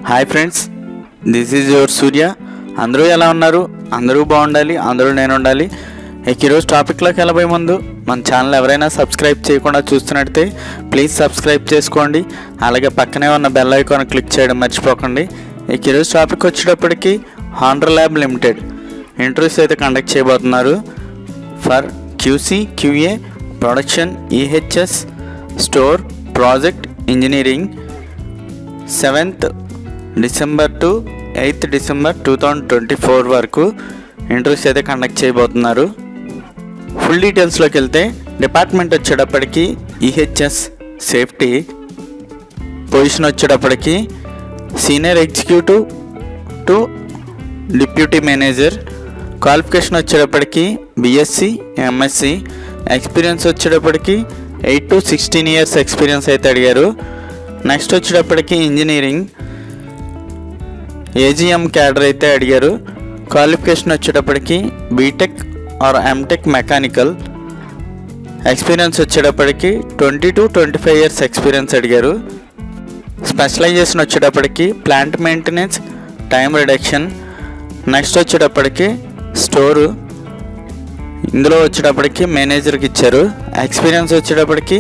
Hi friends, this is your Surya. అందరూ ఎలా ఉన్నారు? అందరూ బాగుండాలి, అందరూ నేను ఉండాలి. ఈరోజు టాపిక్లోకి వెళ్ళబోయే ముందు మన ఛానల్ ఎవరైనా సబ్స్క్రైబ్ చేయకుండా చూస్తున్నట్టే ప్లీజ్ సబ్స్క్రైబ్ చేసుకోండి. అలాగే పక్కనే ఉన్న బెల్ ఐకాన్ క్లిక్ చేయడం మర్చిపోకండి. ఈరోజు టాపిక్ వచ్చేటప్పటికి హాండ్రా ల్యాబ్ లిమిటెడ్ ఇంటర్వ్యూస్ అయితే కండక్ట్ చేయబోతున్నారు for QC QA production EHS store project engineering 7th December to 8th December 2024 వరకు ఇంటర్వ్యూస్ అయితే కండక్ట్ చేయబోతున్నారు. ఫుల్ డీటెయిల్స్లోకి వెళ్తే డిపార్ట్మెంట్ వచ్చేటప్పటికి ఈహెచ్ఎస్ సేఫ్టీ, పొజిషన్ వచ్చేటప్పటికి senior executive to deputy manager, qualification వచ్చేటప్పటికి బీఎస్సీ ఎంఎస్సీ, ఎక్స్పీరియన్స్ వచ్చేటప్పటికి 8 to 16 years ఎక్స్పీరియన్స్ అయితే అడిగారు. నెక్స్ట్ వచ్చేటప్పటికి ఇంజనీరింగ్ ఏజిఎం క్యాడర్ అయితే అడిగారు. క్వాలిఫికేషన్ వచ్చేటప్పటికి BTech or MTech mechanical, experience వచ్చేటప్పటికి 20 to 25 years ఎక్స్పీరియన్స్ అడిగారు. స్పెషలైజేషన్ వచ్చేటప్పటికి plant maintenance, time reduction. Next వచ్చేటప్పటికి స్టోరు, ఇందులో వచ్చేటప్పటికి మేనేజర్కి ఇచ్చారు. ఎక్స్పీరియన్స్ వచ్చేటప్పటికి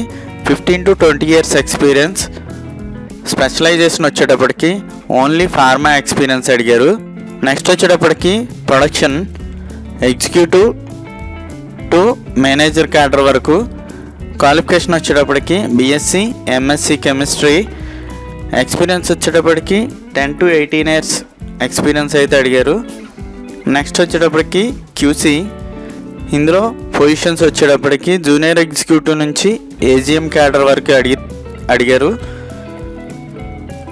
15 to 20 years ఎక్స్పీరియన్స్. స్పెషలైజేషన్ వచ్చేటప్పటికి ఓన్లీ ఫార్మా ఎక్స్పీరియన్స్ అడిగారు. నెక్స్ట్ వచ్చేటప్పటికి production executive to manager cadre వరకు, క్వాలిఫికేషన్ వచ్చేటప్పటికి బీఎస్సీ ఎంఎస్సీ కెమిస్ట్రీ, ఎక్స్పీరియన్స్ వచ్చేటప్పటికి 10 to 18 years ఎక్స్పీరియన్స్ అయితే అడిగారు. నెక్స్ట్ వచ్చేటప్పటికి క్యూసీ, ఇందులో పొజిషన్స్ వచ్చేటప్పటికి జూనియర్ ఎగ్జిక్యూటివ్ నుంచి ఏజిఎం క్యాడర్ వరకు అడిగారు.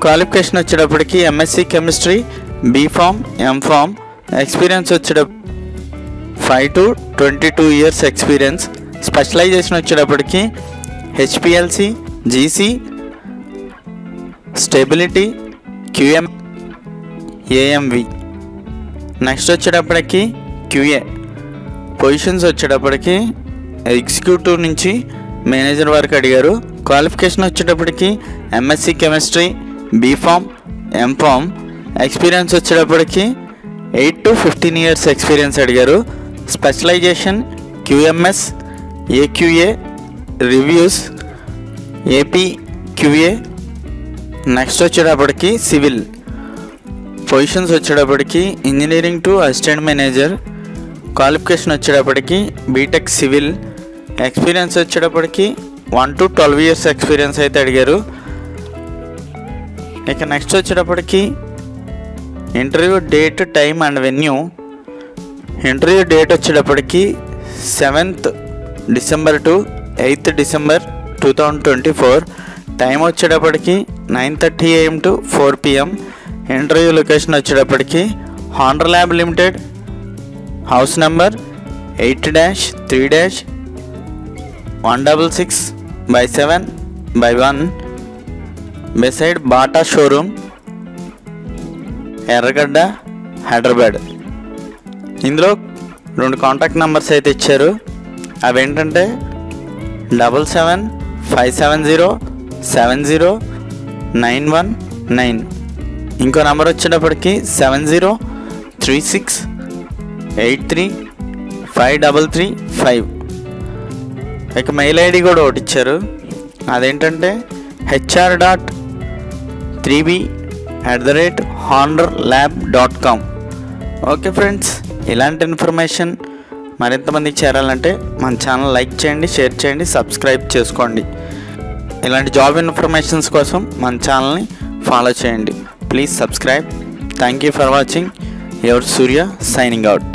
క్వాలిఫికేషన్ వచ్చేటప్పటికి MSc chemistry, BPharm, MPharm, experience వచ్చేటప్పుడు 5 to 22 years ఎక్స్పీరియన్స్. స్పెషలైజేషన్ వచ్చేటప్పటికి HPLC, GC, stability, QM, AMV. Next వచ్చేటప్పటికి క్యూఏ, పొజిషన్స్ వచ్చేటప్పటికి ఎగ్జిక్యూటివ్ నుంచి మేనేజర్ వరకు అడిగారు. క్వాలిఫికేషన్ వచ్చేటప్పటికి MSc chemistry, BPharm, MPharm, experience వచ్చేటప్పటికి 8 to 15 years ఎక్స్పీరియన్స్ అడిగారు. Specialisation QMS, AQA, reviews, AP QA. Next వచ్చేటప్పటికి సివిల్, పొజిషన్స్ వచ్చేటప్పటికి engineering to assistant manager, qualification వచ్చేటప్పటికి బీటెక్ సివిల్, ఎక్స్పీరియన్స్ వచ్చేటప్పటికి 1 to 12 years ఎక్స్పీరియన్స్ అయితే అడిగారు. ఇక నెక్స్ట్ వచ్చేటప్పటికి interview date, time and venue. Interview date వచ్చేటప్పటికి 7th December to 8th December 2024, time వచ్చేటప్పటికి 9:30 AM to 4 PM. Interview location వచ్చేటప్పటికి హాండ్రా lab limited, house number 8-3-166/7/1 beside Bata showroom, Erragadda, Hyderabad. ఇందులో 2 కాంటాక్ట్ నెంబర్స్ అయితే ఇచ్చారు. అవి ఏంటంటే 7757070919. ఇంకో నెంబర్ వచ్చేటప్పటికి 7036833533. ఇక మెయిల్ ఐడి కూడా ఒకటి ఇచ్చారు. అదేంటంటే hr.3b@hondralab.com. ఓకే ఫ్రెండ్స్, ఇలాంటి ఇన్ఫర్మేషన్ మరింతమందికి చేరాలంటే మన ఛానల్ లైక్ చేయండి, షేర్ చేయండి, సబ్స్క్రైబ్ చేసుకోండి. ఇలాంటి జాబ్ ఇన్ఫర్మేషన్స్ కోసం మన ఛానల్ని ఫాలో చేయండి. Please subscribe. Thank you for watching. Your Surya signing out.